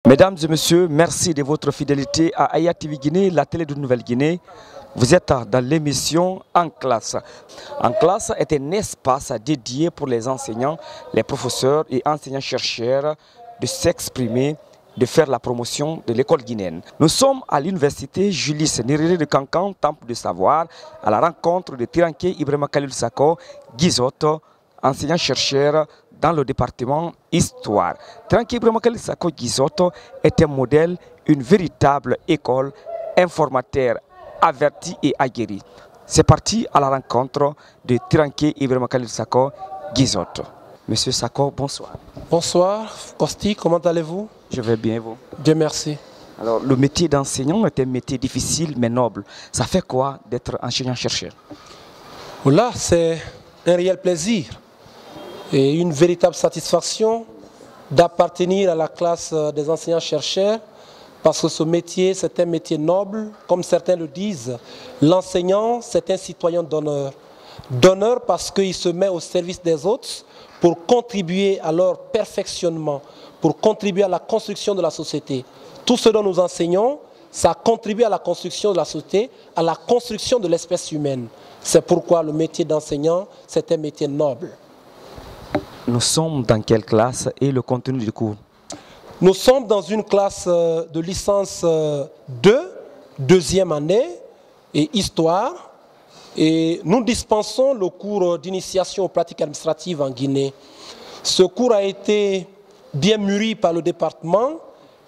Mesdames et messieurs, merci de votre fidélité à Aya TV Guinée, la télé de Nouvelle-Guinée. Vous êtes dans l'émission En classe. En classe est un espace dédié pour les enseignants, les professeurs et enseignants-chercheurs de s'exprimer, de faire la promotion de l'école guinéenne. Nous sommes à l'université Julius Nyerere de Kankan, temple de savoir, à la rencontre de Tiranké Ibrahima Khalil Sako, Guizot, enseignant-chercheur dans le département Histoire. Tiranké Ibrahima Khalil Sako Guizot est un modèle, une véritable école, informateur, averti et aguerri. C'est parti à la rencontre de Tiranké Ibrahima Khalil Sako Guizot. Monsieur Sako, bonsoir. Bonsoir, Kosti, comment allez-vous? Je vais bien, vous? Dieu merci. Alors, le métier d'enseignant est un métier difficile mais noble. Ça fait quoi d'être enseignant-chercheur? Là, c'est un réel plaisir et une véritable satisfaction d'appartenir à la classe des enseignants-chercheurs parce que ce métier, c'est un métier noble. Comme certains le disent, l'enseignant, c'est un citoyen d'honneur. D'honneur parce qu'il se met au service des autres pour contribuer à leur perfectionnement, pour contribuer à la construction de la société. Tout ce dont nous enseignons, ça contribue à la construction de la société, à la construction de l'espèce humaine. C'est pourquoi le métier d'enseignant, c'est un métier noble. Nous sommes dans quelle classe et le contenu du cours? Nous sommes dans une classe de licence 2, deuxième année, et histoire. Et nous dispensons le cours d'initiation aux pratiques administratives en Guinée. Ce cours a été bien mûri par le département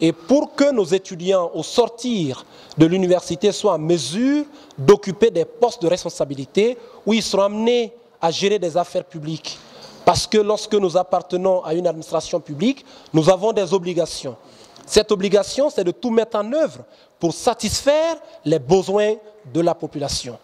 et pour que nos étudiants, au sortir de l'université, soient en mesure d'occuper des postes de responsabilité où ils seront amenés à gérer des affaires publiques. Parce que lorsque nous appartenons à une administration publique, nous avons des obligations. Cette obligation, c'est de tout mettre en œuvre pour satisfaire les besoins de la population.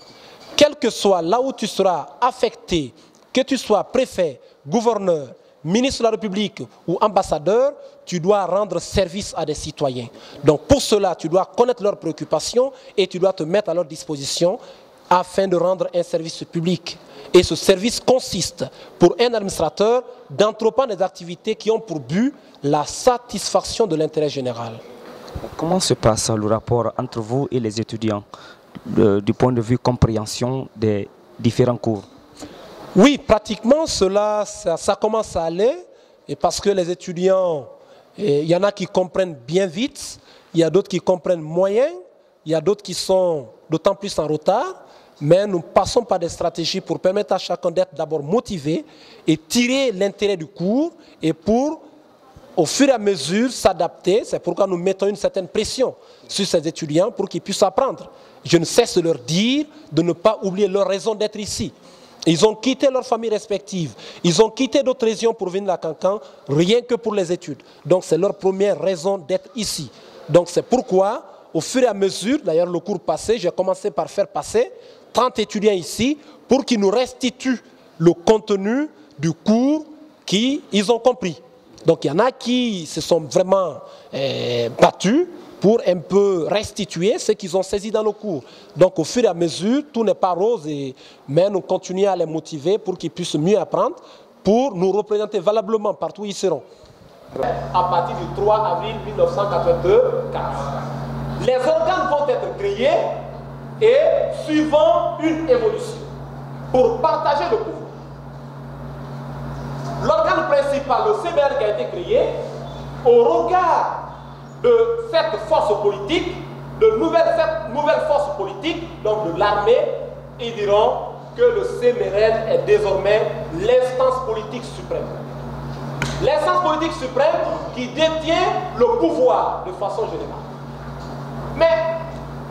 Quel que soit là où tu seras affecté, que tu sois préfet, gouverneur, ministre de la République ou ambassadeur, tu dois rendre service à des citoyens. Donc pour cela, tu dois connaître leurs préoccupations et tu dois te mettre à leur disposition afin de rendre un service public. Et ce service consiste pour un administrateur d'entreprendre des activités qui ont pour but la satisfaction de l'intérêt général. Comment se passe le rapport entre vous et les étudiants du point de vue compréhension des différents cours? Oui, pratiquement, ça commence à aller, et parce que les étudiants, il y en a qui comprennent bien vite, il y a d'autres qui comprennent moyen, il y a d'autres qui sont d'autant plus en retard, mais nous passons par des stratégies pour permettre à chacun d'être d'abord motivé et tirer l'intérêt du cours, et pour, au fur et à mesure, s'adapter. C'est pourquoi nous mettons une certaine pression sur ces étudiants pour qu'ils puissent apprendre. Je ne cesse de leur dire de ne pas oublier leur raison d'être ici. Ils ont quitté leurs familles respectives. Ils ont quitté d'autres régions pour venir à Kankan, rien que pour les études. Donc c'est leur première raison d'être ici. Donc c'est pourquoi, au fur et à mesure, d'ailleurs le cours passé, j'ai commencé par faire passer 30 étudiants ici pour qu'ils nous restituent le contenu du cours qu'ils ont compris. Donc il y en a qui se sont vraiment battus pour un peu restituer ce qu'ils ont saisi dans le cours. Donc au fur et à mesure, tout n'est pas rose, mais nous continuons à les motiver pour qu'ils puissent mieux apprendre, pour nous représenter valablement partout où ils seront. À partir du 3 avril 1982, les organes vont être créés et suivant une évolution pour partager le pouvoir. L'organe principal, le CBL qui a été créé, au regard de cette force politique, de cette nouvelle force politique, donc de l'armée, ils diront que le CMRN est désormais l'instance politique suprême. L'instance politique suprême qui détient le pouvoir de façon générale. Mais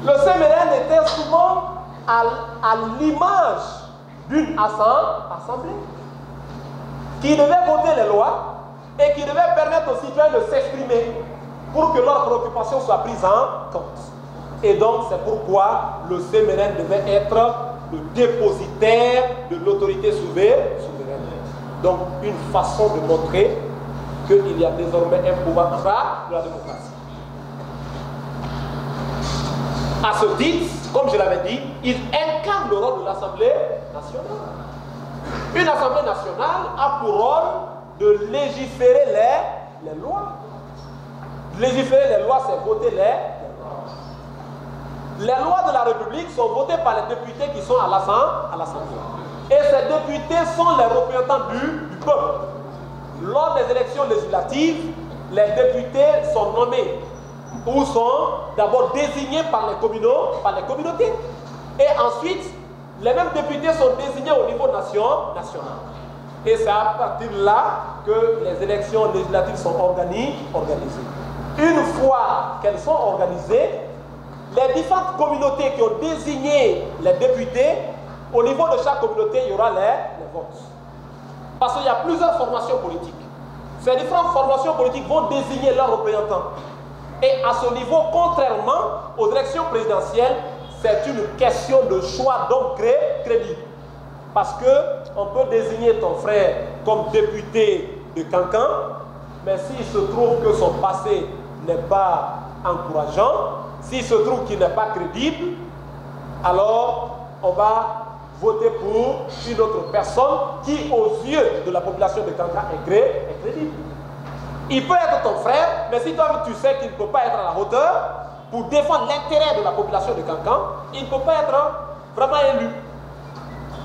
le CMRN était souvent à l'image d'une assemblée qui devait voter les lois et qui devait permettre aux citoyens de s'exprimer pour que leurs préoccupations soient prises en compte. Et donc, c'est pourquoi le CMRN devait être le dépositaire de l'autorité souveraine. Donc, une façon de montrer qu'il y a désormais un pouvoir en bas de la démocratie. À ce titre, comme je l'avais dit, il incarne le rôle de l'Assemblée nationale. Une Assemblée nationale a pour rôle de légiférer les lois. Légiférer les lois, c'est voter les lois. Les lois de la République sont votées par les députés qui sont à l'Assemblée. Et ces députés sont les représentants du peuple. Lors des élections législatives, les députés sont nommés ou sont d'abord désignés par les communautés. Et ensuite, les mêmes députés sont désignés au niveau national. Et c'est à partir de là que les élections législatives sont organisées. Une fois qu'elles sont organisées, les différentes communautés qui ont désigné les députés, au niveau de chaque communauté, il y aura les votes. Parce qu'il y a plusieurs formations politiques. Ces différentes formations politiques vont désigner leurs représentants. Et à ce niveau, contrairement aux élections présidentielles, c'est une question de choix d'homme crédible. Parce qu'on peut désigner ton frère comme député de Cancan, mais s'il se trouve que son passé n'est pas encourageant, s'il se trouve qu'il n'est pas crédible, alors on va voter pour une autre personne qui, aux yeux de la population de Cancan, est crédible. Il peut être ton frère, mais si toi tu sais qu'il ne peut pas être à la hauteur pour défendre l'intérêt de la population de Cancan, il ne peut pas être vraiment élu.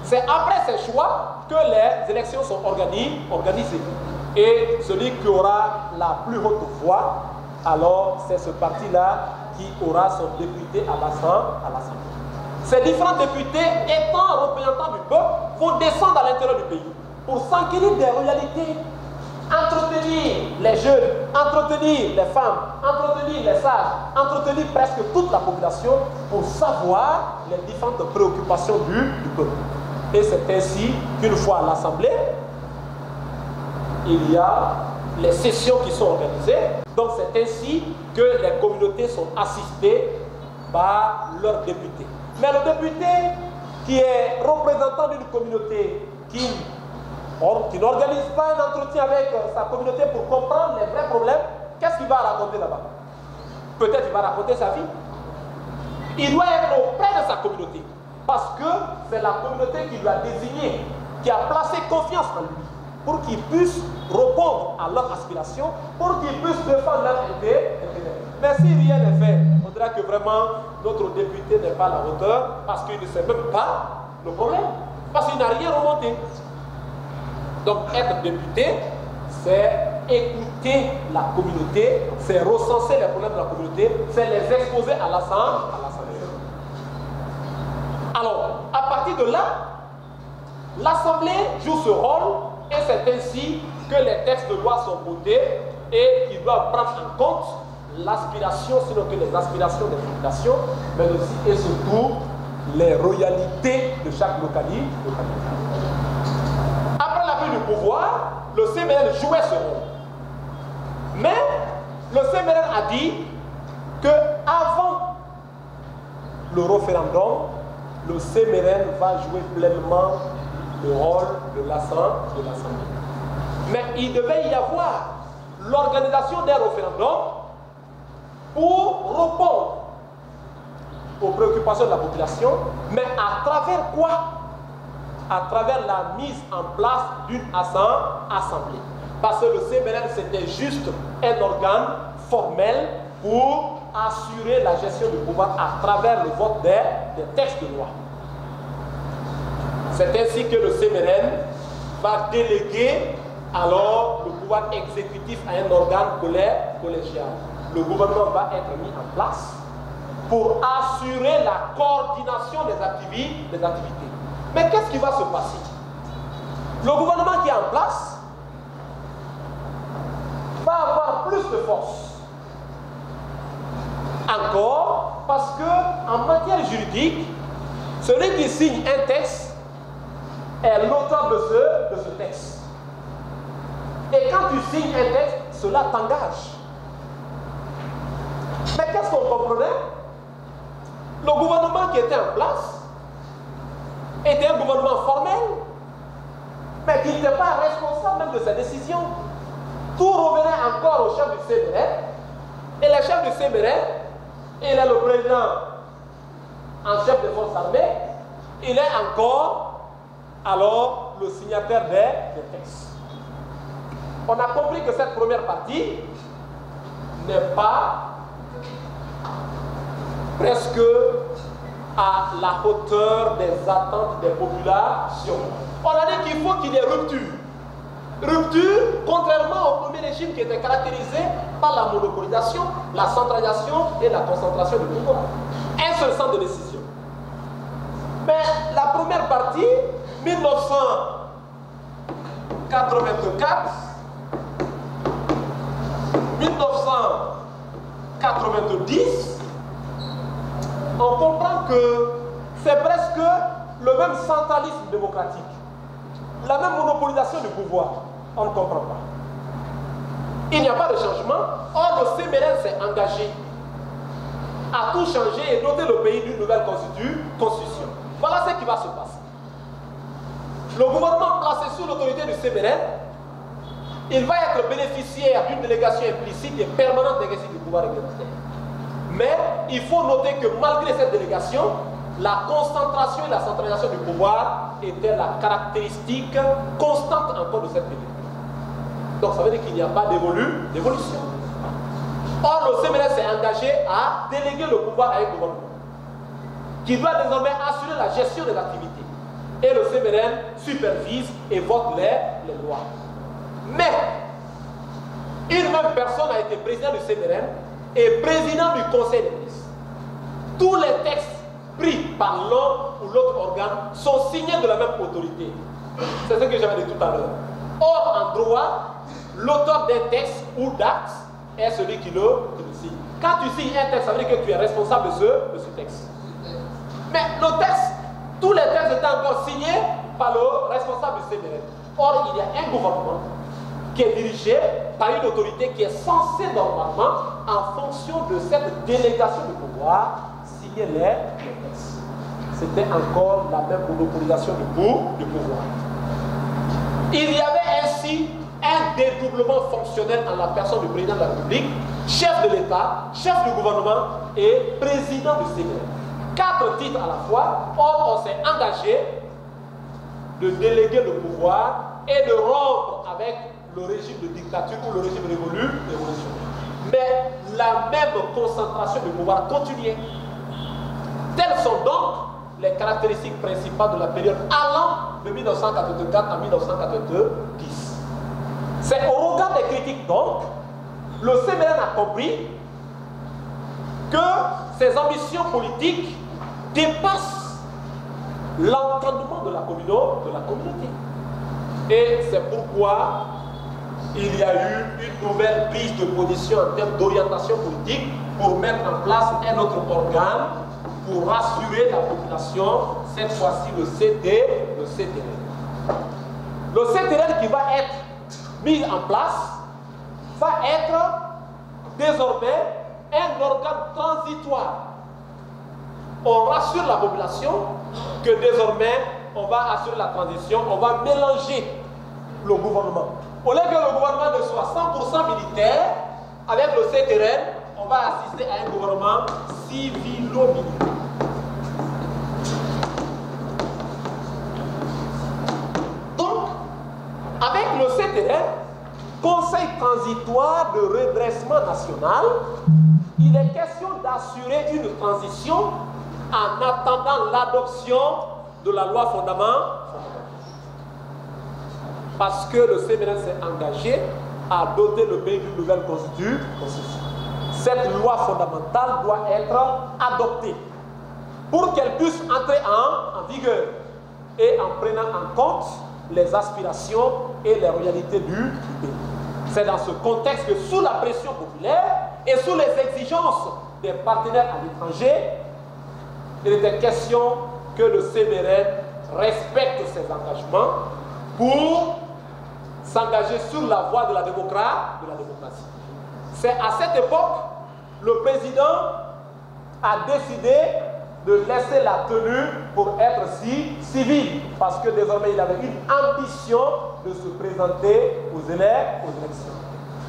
C'est après ces choix que les élections sont organisées. Et celui qui aura la plus haute voix, alors c'est ce parti-là qui aura son député à l'Assemblée. Ces différents députés, étant représentants du peuple, vont descendre à l'intérieur du pays pour s'enquérir des réalités, entretenir les jeunes, entretenir les femmes, entretenir les sages, entretenir presque toute la population pour savoir les différentes préoccupations du peuple. Et c'est ainsi qu'une fois à l'Assemblée, il y a les sessions qui sont organisées. Donc c'est ainsi que les communautés sont assistées par leurs députés. Mais le député qui est représentant d'une communauté qui n'organise pas un entretien avec sa communauté pour comprendre les vrais problèmes, qu'est-ce qu'il va raconter là-bas? Peut-être qu'il va raconter sa vie. Il doit être auprès de sa communauté. Parce que c'est la communauté qui lui a désigné, qui a placé confiance en lui, pour qu'il puisse répondre à leurs aspirations, pour qu'il puisse défendre leur intérêt. Mais si rien n'est fait, on dirait que vraiment notre député n'est pas à la hauteur, parce qu'il ne sait même pas le problème, parce qu'il n'a rien remonté. Donc être député, c'est écouter la communauté, c'est recenser les problèmes de la communauté, c'est les exposer à l'Assemblée. Alors, à partir de là, l'Assemblée joue ce rôle et c'est ainsi que les textes de loi sont votés et qu'ils doivent prendre en compte l'aspiration, sinon que les aspirations des populations, mais aussi et surtout les royalités de chaque localité. Après la prise du pouvoir, le CMN jouait ce rôle. Mais le CMN a dit qu'avant le référendum, le CMN va jouer pleinement le rôle de l'Assemblée. Mais il devait y avoir l'organisation d'un référendum pour répondre aux préoccupations de la population, mais à travers quoi? À travers la mise en place d'une assemblée. Parce que le CMN, c'était juste un organe formel pour assurer la gestion du pouvoir à travers le vote des textes de loi. C'est ainsi que le CMN va déléguer alors le pouvoir exécutif à un organe collégial. Le gouvernement va être mis en place pour assurer la coordination des activités. Mais qu'est-ce qui va se passer? Le gouvernement qui est en place va avoir plus de force. Encore, parce que en matière juridique, celui qui signe un texte est l'auteur de ce texte. Et quand tu signes un texte, cela t'engage. Mais qu'est-ce qu'on comprenait? Le gouvernement qui était en place était un gouvernement formel, mais qui n'était pas responsable même de ses décisions. Tout revenait encore au chef du CMN. Et le chef du CMN, il est le président en chef des forces armées, il est encore alors le signataire des textes. On a compris que cette première partie n'est pas presque à la hauteur des attentes des populations. On a dit qu'il faut qu'il y ait rupture. Rupture, contrairement au premier régime qui était caractérisé par la monopolisation, la centralisation et la concentration du pouvoir. Un seul centre de décision. Mais la première partie, 1984, 1990, on comprend que c'est presque le même centralisme démocratique, la même monopolisation du pouvoir. On ne comprend pas. Il n'y a pas de changement. Or, le CMLN s'est engagé à tout changer et doter le pays d'une nouvelle constitution. Voilà ce qui va se passer. Le gouvernement placé sous l'autorité du CMLN, il va être bénéficiaire d'une délégation implicite et permanente d'exercice du pouvoir réglementaire. Mais il faut noter que malgré cette délégation, la concentration et la centralisation du pouvoir étaient la caractéristique constante encore de cette période. Donc ça veut dire qu'il n'y a pas d'évolution. Or, le CMLN s'est engagé à déléguer le pouvoir à un gouvernement qui doit désormais assurer la gestion de l'activité. Et le CMLN supervise et vote les lois. Mais, une même personne a été président du CMLN et président du Conseil des ministres. Tous les textes pris par l'un ou l'autre organe sont signés de la même autorité. C'est ce que j'avais dit tout à l'heure. Or, en droit, l'auteur d'un texte ou d'acte est celui qui le signe. Quand tu signes un texte, ça veut dire que tu es responsable de ce texte. Mais le texte, tous les textes étaient encore signés par le responsable du CMLN. Or, il y a un gouvernement qui est dirigé par une autorité qui est censée normalement, en fonction de cette délégation de pouvoir, signer les textes. C'était encore la même monopolisation du pouvoir. Il y avait ainsi un dédoublement fonctionnel en la personne du président de la République, chef de l'État, chef du gouvernement et président du CMLN. 4 titres à la fois. Or, on s'est engagé de déléguer le pouvoir et de rompre avec le régime de dictature ou le régime révolutionnaire. Mais la même concentration du pouvoir continuait. Telles sont donc les caractéristiques principales de la période allant de 1984 à 1990. C'est au regard des critiques donc, le CMLN a compris que ses ambitions politiques dépassent l'entendement de la communauté. Et c'est pourquoi il y a eu une nouvelle prise de position en termes d'orientation politique pour mettre en place un autre organe pour rassurer la population, cette fois-ci le CTRN. Le CTRN qui va être mis en place va être désormais un organe transitoire. On rassure la population que désormais on va assurer la transition, on va mélanger le gouvernement. Au lieu que le gouvernement ne soit 100% militaire, avec le CTRN, on va assister à un gouvernement civilo-militaire. Donc, avec le CTRN, Conseil transitoire de redressement national, il est question d'assurer une transition en attendant l'adoption de la loi fondamentale. Parce que le CMLN s'est engagé à doter le pays d'une nouvelle constitution. Cette loi fondamentale doit être adoptée pour qu'elle puisse entrer en vigueur et en prenant en compte les aspirations et les réalités du pays. C'est dans ce contexte que, sous la pression populaire et sous les exigences des partenaires à l'étranger, il était question que le CMLN respecte ses engagements pour s'engager sur la voie de la démocratie. C'est à cette époque, le président a décidé de laisser la tenue pour être civil, parce que désormais il avait une ambition de se présenter aux élections.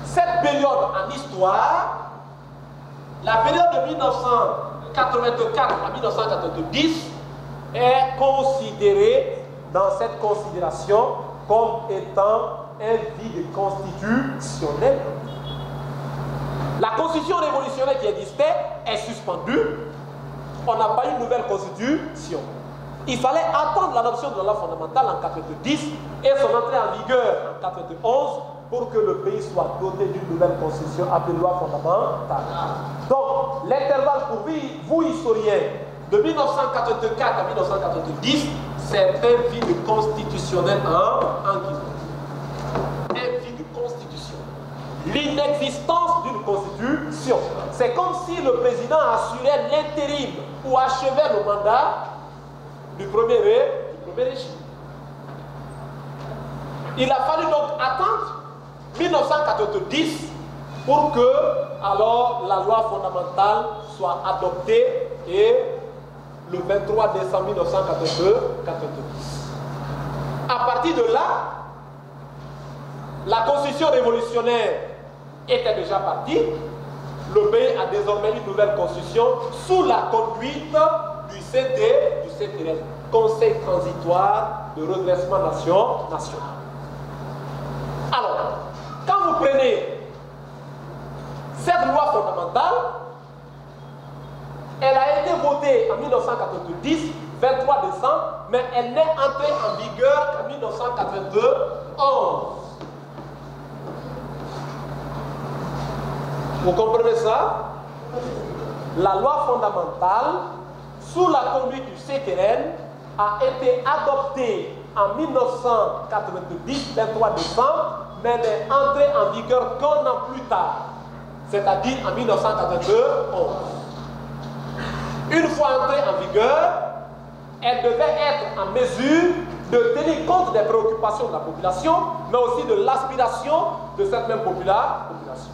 Cette période en histoire, la période de 1984 à 1990, est considérée dans cette considération comme étant un vide constitutionnel. La constitution révolutionnaire qui existait est suspendue. On n'a pas eu une nouvelle constitution. Il fallait attendre l'adoption de la loi fondamentale en 90 et son entrée en vigueur en 91 pour que le pays soit doté d'une nouvelle constitution appelée loi fondamentale. Donc, l'intervalle pour vous, historiens, de 1984 à 1990, c'est un vide constitutionnel en Guinée. Un vide constitutionnel. L'inexistence d'une constitution. C'est comme si le président assurait l'intérim ou achevait le mandat du premier régime. Il a fallu donc attendre 1990 pour que alors la loi fondamentale soit adoptée et le 23 décembre 1990. À partir de là, la constitution révolutionnaire était déjà partie. Le pays a désormais une nouvelle constitution sous la conduite du CTRN, Conseil transitoire de redressement national. Alors, quand vous prenez cette loi fondamentale, elle a été votée en 1990, 23 décembre, mais elle n'est entrée en vigueur qu'en 1991. Vous comprenez ça? La loi fondamentale, sous la conduite du CTRN, a été adoptée en 1990, 23 décembre, mais elle est entrée en vigueur qu'un an plus tard, c'est-à-dire en 1991. Une fois entrée en vigueur, elle devait être en mesure de tenir compte des préoccupations de la population, mais aussi de l'aspiration de cette même population.